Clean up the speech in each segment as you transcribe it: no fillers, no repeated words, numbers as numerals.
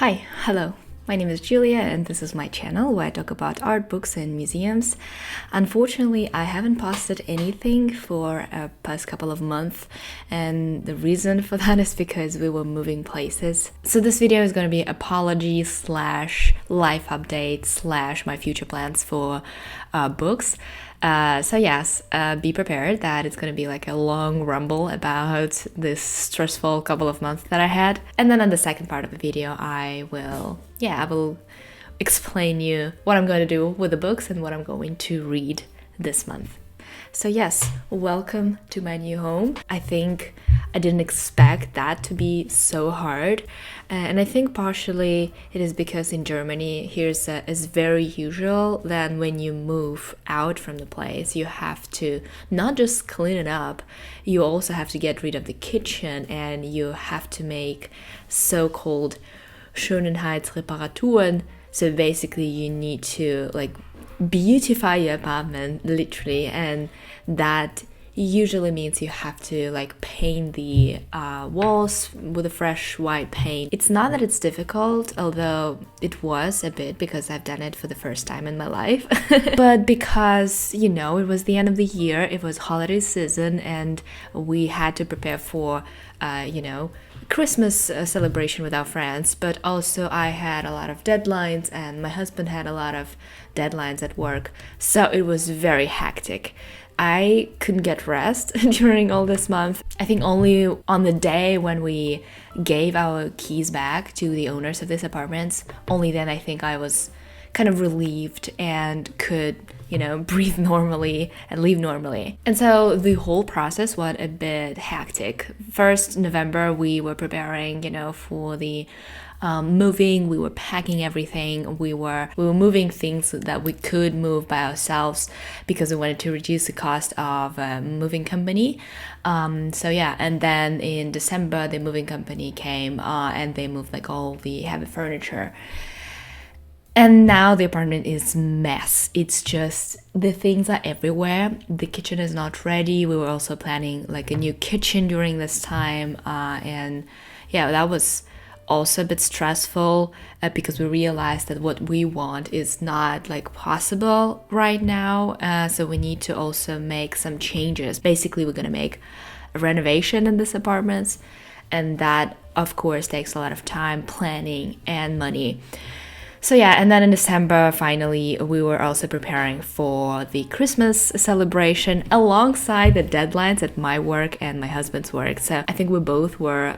Hi, hello. My name is Julia and this is my channel where I talk about art, books and museums. Unfortunately, I haven't posted anything for a past couple of months, and the reason for that is because we were moving places. So this video is going to be apology slash life update slash my future plans for books. So yes, be prepared that it's gonna be like a long rumble about this stressful couple of months that I had. And then on the second part of the video, I will explain you what I'm going to do with the books and what I'm going to read this month. So yes, welcome to my new home. I think I didn't expect that to be so hard. And I think partially it is because in Germany, it's very usual that when you move out from the place, you have to not just clean it up, you also have to get rid of the kitchen and you have to make so-called Schönheitsreparaturen. So basically you need to beautify your apartment literally, and that usually means you have to paint the walls with a fresh white paint. It's not that it's difficult, although it was a bit because I've done it for the first time in my life. But because, it was the end of the year, it was holiday season, and we had to prepare for, Christmas celebration with our friends, but also I had a lot of deadlines and my husband had a lot of deadlines at work, so it was very hectic. I couldn't get rest during all this month. I think only on the day when we gave our keys back to the owners of these apartments, only then I think I was kind of relieved and could, breathe normally and leave normally. And so the whole process was a bit hectic. First, November, we were preparing, for the moving. We were packing everything. We were moving things that we could move by ourselves because we wanted to reduce the cost of a moving company. And then in December, the moving company came and they moved all the heavy furniture. And now the apartment is mess. It's just the things are everywhere. The kitchen is not ready. We were also planning a new kitchen during this time. That was also a bit stressful because we realized that what we want is not possible right now. So we need to also make some changes. Basically, we're going to make a renovation in this apartment. And that, of course, takes a lot of time, planning, and money. So and then in December, finally, we were also preparing for the Christmas celebration alongside the deadlines at my work and my husband's work. So I think we both were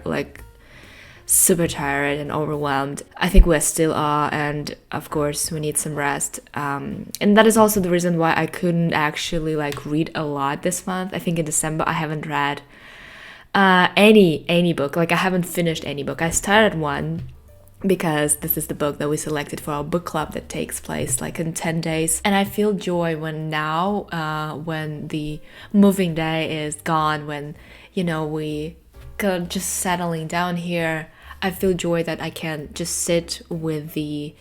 super tired and overwhelmed. I think we still are, and of course we need some rest. And that is also the reason why I couldn't actually read a lot this month. I think in December I haven't read any book. I haven't finished any book. I started one because this is the book that we selected for our book club that takes place in 10 days. And I feel joy when the moving day is gone, when, we go just settling down here, I feel joy that I can just sit with the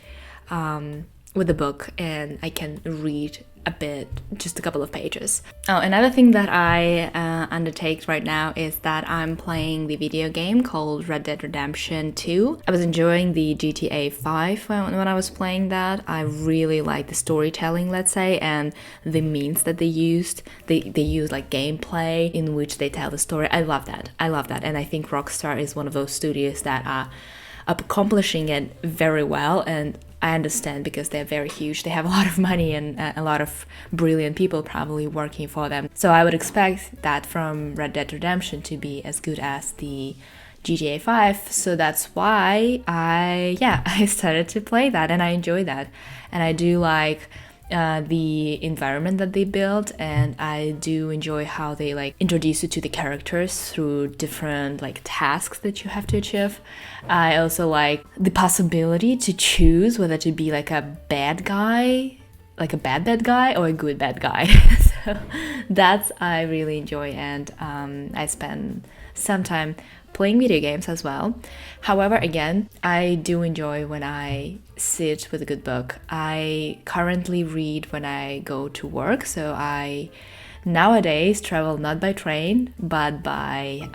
book and I can read a bit, just a couple of pages. Oh, another thing that I undertake right now is that I'm playing the video game called Red Dead Redemption 2. I was enjoying the GTA 5 when I was playing that. I really like the storytelling, let's say, and the means that they used. They use gameplay in which they tell the story. I love that. And I think Rockstar is one of those studios that are accomplishing it very well, and I understand because they're very huge. They have a lot of money and a lot of brilliant people probably working for them. So I would expect that from Red Dead Redemption to be as good as the GTA 5. So that's why I started to play that, and I enjoy that. And I do like the environment that they built, and I do enjoy how they introduce you to the characters through different tasks that you have to achieve. I also like the possibility to choose whether to be a bad guy, a bad guy, or a good bad guy. So that's I really enjoy, and I spend some time playing video games as well. However, again, I do enjoy when I sit with a good book. I currently read when I go to work, so I nowadays travel not by train but by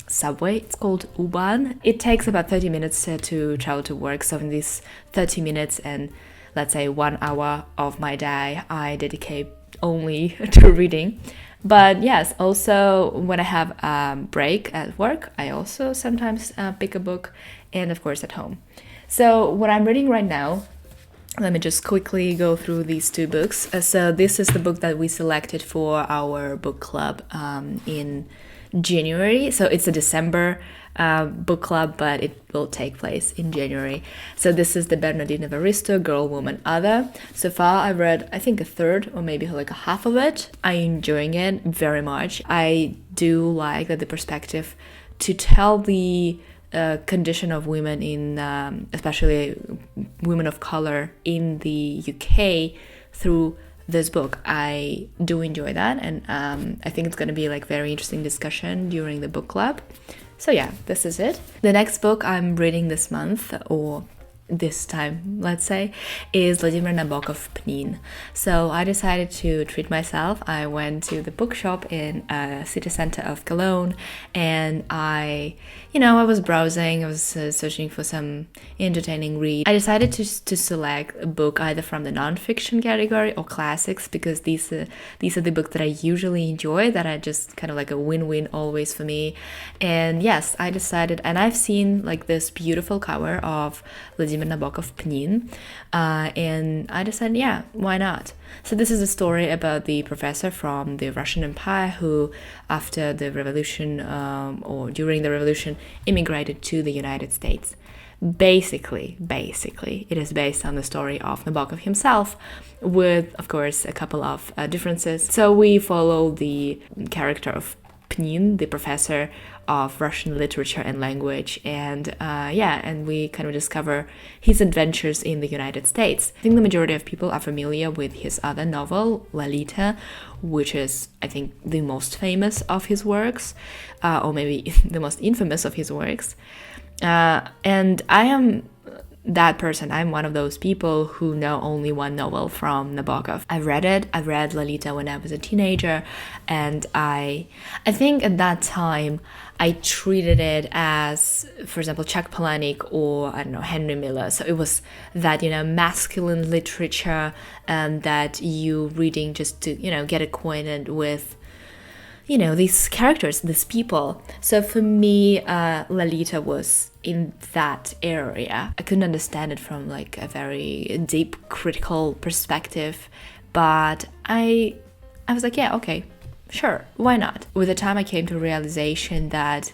subway. It's called U-Bahn. It takes about 30 minutes to travel to work. So in these 30 minutes and let's say 1 hour of my day, I dedicate only to reading. But yes, also when I have a break at work, I also sometimes pick a book, and of course at home. So what I'm reading right now, let me just quickly go through these two books. So this is the book that we selected for our book club in January. So it's a December book club, but it will take place in January. So this is the Bernardine Evaristo, Girl, Woman, Other. So far I've read, I think, a third or maybe like a half of it. I'm enjoying it very much. I do like that the perspective to tell the condition of women in, especially women of color in the UK through this book. I do enjoy that, and I think it's going to be like very interesting discussion during the book club. So yeah, this is it. The next book I'm reading this month, or this time, let's say, is Vladimir Nabokov, Pnin. So I decided to treat myself. I went to the bookshop in city center of Cologne, and I was browsing. I was searching for some entertaining read. I decided to select a book either from the nonfiction category or classics, because these are the books that I usually enjoy, that are just kind of like a win-win always for me. And yes, I decided, and I've seen like this beautiful cover of Vladimir Nabokov, Pnin, and I decided, yeah, why not? So this is a story about the professor from the Russian Empire who, after the revolution or during the revolution, immigrated to the United States. Basically, it is based on the story of Nabokov himself, with, of course, a couple of differences. So we follow the character of Pnin, the professor of Russian literature and language, and and we kind of discover his adventures in the United States. I think the majority of people are familiar with his other novel, Lolita, which is, I think, the most famous of his works, or maybe the most infamous of his works. And I am that person. I'm one of those people who know only one novel from Nabokov. I've read Lolita when I was a teenager, and I think at that time I treated it as, for example, Chuck Palahniuk or, I don't know, Henry Miller. So it was that, masculine literature, and that you reading just to, get acquainted with these characters, these people. So for me, Lolita was in that area. I couldn't understand it from like a very deep critical perspective, but I was like, yeah, okay, sure, why not? With the time I came to a realization that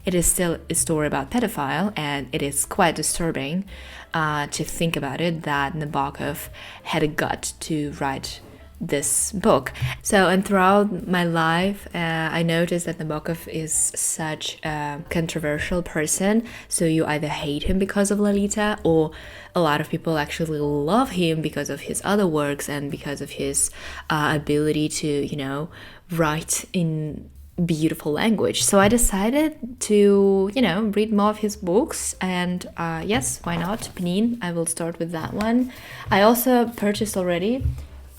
it is still a story about pedophile, and it is quite disturbing to think about it, that Nabokov had a gut to write this book. So, and throughout my life, I noticed that Nabokov is such a controversial person. So you either hate him because of Lolita, or a lot of people actually love him because of his other works and because of his ability to, write in beautiful language. So I decided to, read more of his books, and yes, why not? Pnin, I will start with that one. I also purchased already,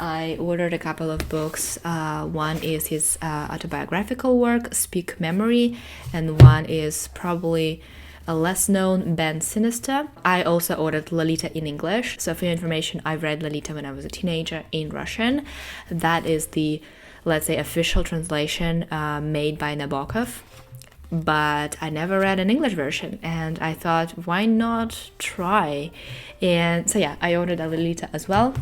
I ordered a couple of books. One is his autobiographical work, Speak Memory, and one is probably a less known, Ben Sinister. I also ordered Lolita in English. So for your information, I read Lolita when I was a teenager in Russian. That is the, let's say, official translation made by Nabokov. But I never read an English version, and I thought, why not try? And so yeah, I ordered a Lolita as well.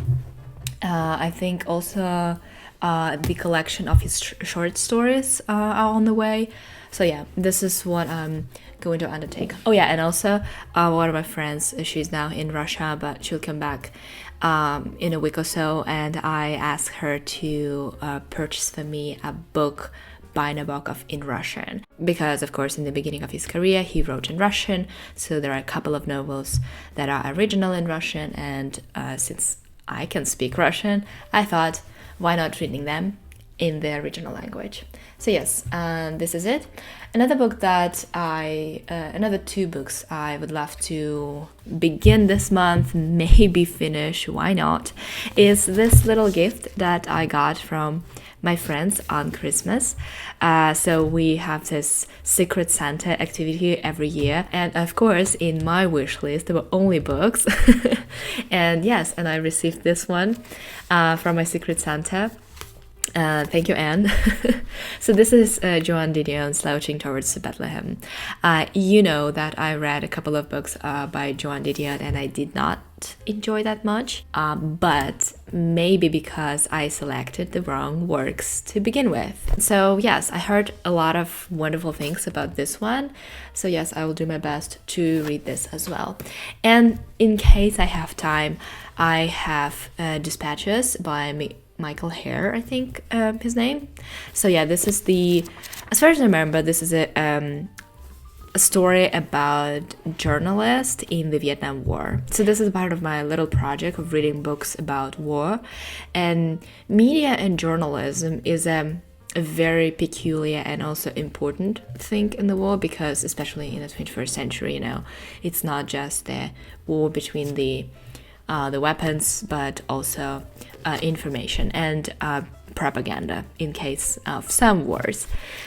I think also the collection of his short stories are on the way. So yeah, this is what I'm going to undertake. Oh yeah, and also one of my friends, she's now in Russia, but she'll come back in a week or so, and I asked her to purchase for me a book by Nabokov in Russian, because of course in the beginning of his career he wrote in Russian, so there are a couple of novels that are original in Russian, and since I can speak Russian, I thought, why not reading them in the original language. So yes, this is it. Another two books I would love to begin this month, maybe finish, why not, is this little gift that I got from my friends on Christmas. So we have this Secret Santa activity every year, and of course in my wish list there were only books. And yes, and I received this one from my Secret Santa. Thank you, Anne. So this is Joan Didion's Slouching Towards Bethlehem. You know that I read a couple of books by Joan Didion and I did not enjoy that much, but maybe because I selected the wrong works to begin with. So yes, I heard a lot of wonderful things about this one. So yes, I will do my best to read this as well. And in case I have time, I have Dispatches by Michael Hare, I think his name. So yeah, this is as far as I remember, this is a story about journalists in the Vietnam War. So this is part of my little project of reading books about war. And media and journalism is a very peculiar and also important thing in the war, because especially in the 21st century, you know, it's not just the war between the weapons, but also information and propaganda in case of some wars.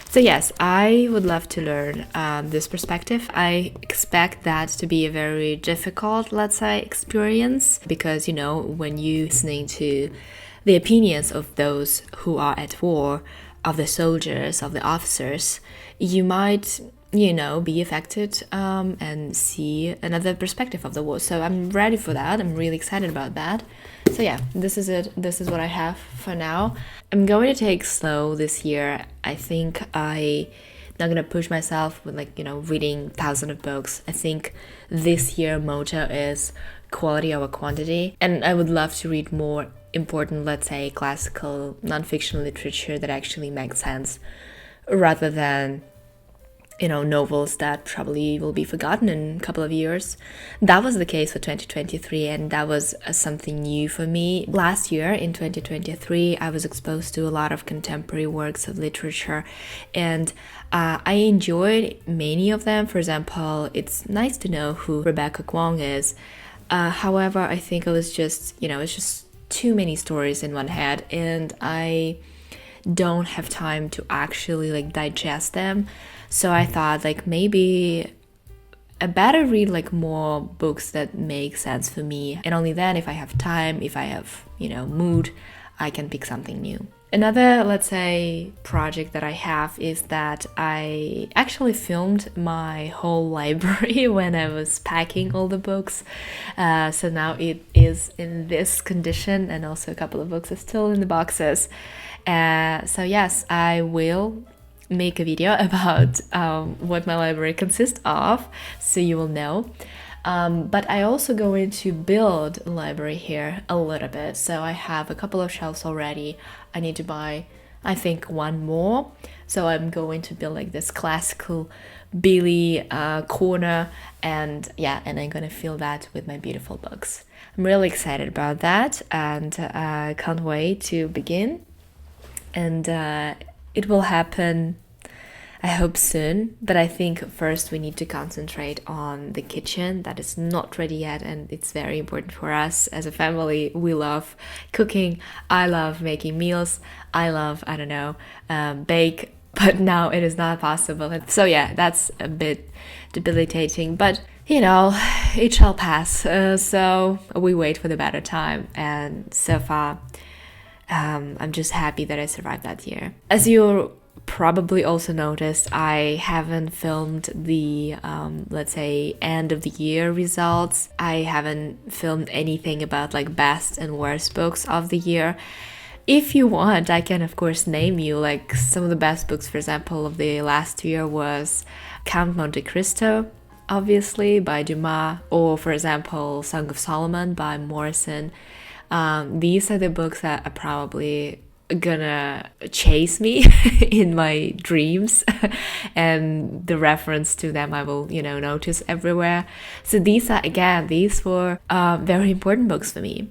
So yes, I would love to learn this perspective. I expect that to be a very difficult, let's say, experience, because, you know, when you're listening to the opinions of those who are at war, of the soldiers, of the officers, you might, you know, be affected and see another perspective of the war. So I'm ready for that. I'm really excited about that. So yeah, this is it. This is what I have for now. I'm going to take slow this year. I think I'm not gonna push myself with, like, you know, reading thousands of books. I think this year motto is quality over quantity, and I would love to read more important, let's say, classical nonfiction literature that actually makes sense, rather than, you know, novels that probably will be forgotten in a couple of years. That was the case for 2023, and that was something new for me. Last year, in 2023, I was exposed to a lot of contemporary works of literature, and I enjoyed many of them. For example, it's nice to know who Rebecca Kuang is. However, I think it was just, you know, it's just too many stories in one head, and I don't have time to actually, like, digest them. So I thought, like, maybe I better read, like, more books that make sense for me, and only then, if I have time, if I have, you know, mood, I can pick something new. Another, let's say, project that I have is that I actually filmed my whole library when I was packing all the books. So now it is in this condition, and also a couple of books are still in the boxes. So yes, I will make a video about what my library consists of, so you will know. But I also going to build a library here a little bit. So I have a couple of shelves already. I need to buy, I think, one more. So I'm going to build, like, this classical Billy corner, and yeah, and I'm gonna fill that with my beautiful books. I'm really excited about that, and can't wait to begin. And it will happen, I hope, soon, but I think first we need to concentrate on the kitchen. That is not ready yet, and it's very important for us as a family. We love cooking. I love making meals. I love, I don't know, bake, but now it is not possible. So yeah, that's a bit debilitating, but, you know, it shall pass. So we wait for the better time, and so far I'm just happy that I survived that year. As you probably also noticed, I haven't filmed the let's say, end of the year results. I haven't filmed anything about, like, best and worst books of the year. If you want, I can of course name you, like, some of the best books. For example, of the last year was Count Monte Cristo, obviously, by Dumas, or for example Song of Solomon by Morrison. These are the books that are probably gonna chase me in my dreams, and the reference to them I will, you know, notice everywhere. So these were very important books for me.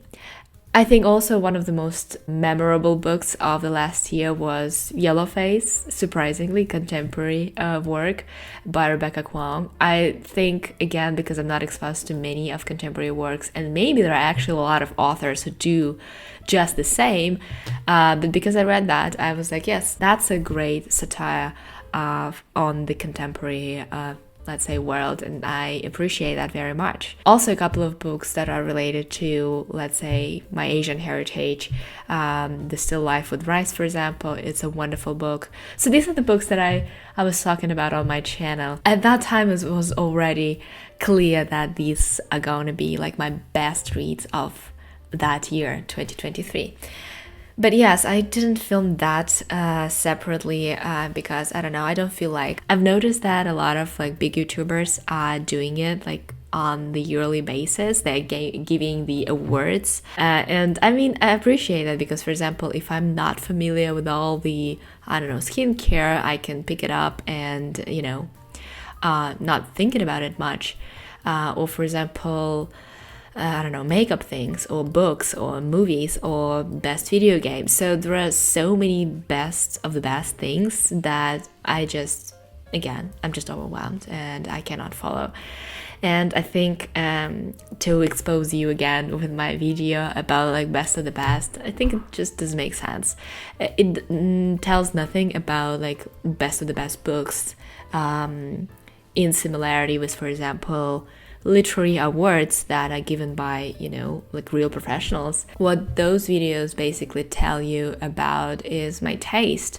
I think also one of the most memorable books of the last year was Yellowface, surprisingly contemporary work by Rebecca Kwong. I think, again, because I'm not exposed to many of contemporary works, and maybe there are actually a lot of authors who do just the same, but because I read that, I was like, yes, that's a great satire on the contemporary let's say world, and I appreciate that very much. Also a couple of books that are related to, let's say, my Asian heritage, The Still Life with Rice, for example. It's a wonderful book. So these are the books that I was talking about on my channel. At that time it was already clear that these are going to be like my best reads of that year, 2023. But yes, I didn't film that separately because I don't know, I don't feel like I've noticed that a lot of like big YouTubers are doing it like on the yearly basis. They're giving the awards, and I mean, I appreciate that because, for example, if I'm not familiar with all the, I don't know, skincare, I can pick it up and, you know, not thinking about it much. Or for example, I don't know, makeup things or books or movies or best video games. So there are so many best of the best things that I just, again, I'm just overwhelmed and I cannot follow. And I think to expose you again with my video about like best of the best, I think it just doesn't make sense. It tells nothing about like best of the best books in similarity with, for example, literary awards that are given by, you know, like real professionals. What those videos basically tell you about is my taste,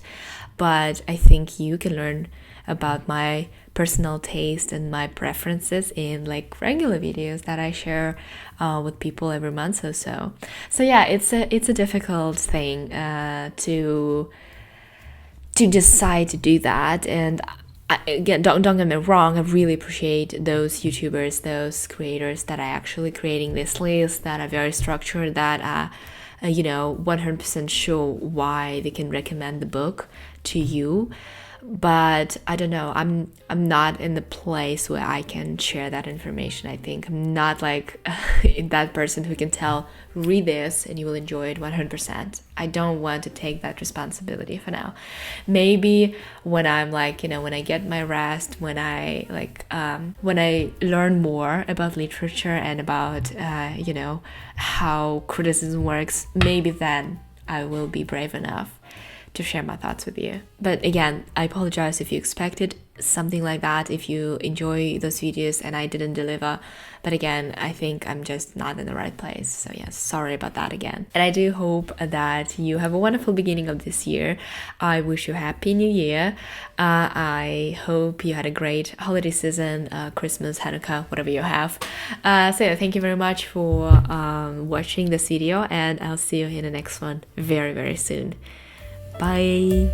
but I think you can learn about my personal taste and my preferences in like regular videos that I share with people every month or so. So yeah, it's a difficult thing to decide to do that. And again, don't get me wrong, I really appreciate those YouTubers, those creators that are actually creating this list, that are very structured, that are, you know, 100% sure why they can recommend the book to you. But I don't know, I'm not in the place where I can share that information. I think I'm not like that person who can tell, read this and you will enjoy it 100%. I don't want to take that responsibility for now. Maybe when I'm like, you know, when I get my rest, when I like when I learn more about literature and about you know, how criticism works, maybe then I will be brave enough to share my thoughts with you. But again, I apologize if you expected something like that, if you enjoy those videos and I didn't deliver. But again, I think I'm just not in the right place. So yes, sorry about that again. And I do hope that you have a wonderful beginning of this year. I wish you a happy new year. I hope you had a great holiday season, Christmas, Hanukkah, whatever you have. So yeah, thank you very much for watching this video, and I'll see you in the next one very, very soon. Bye.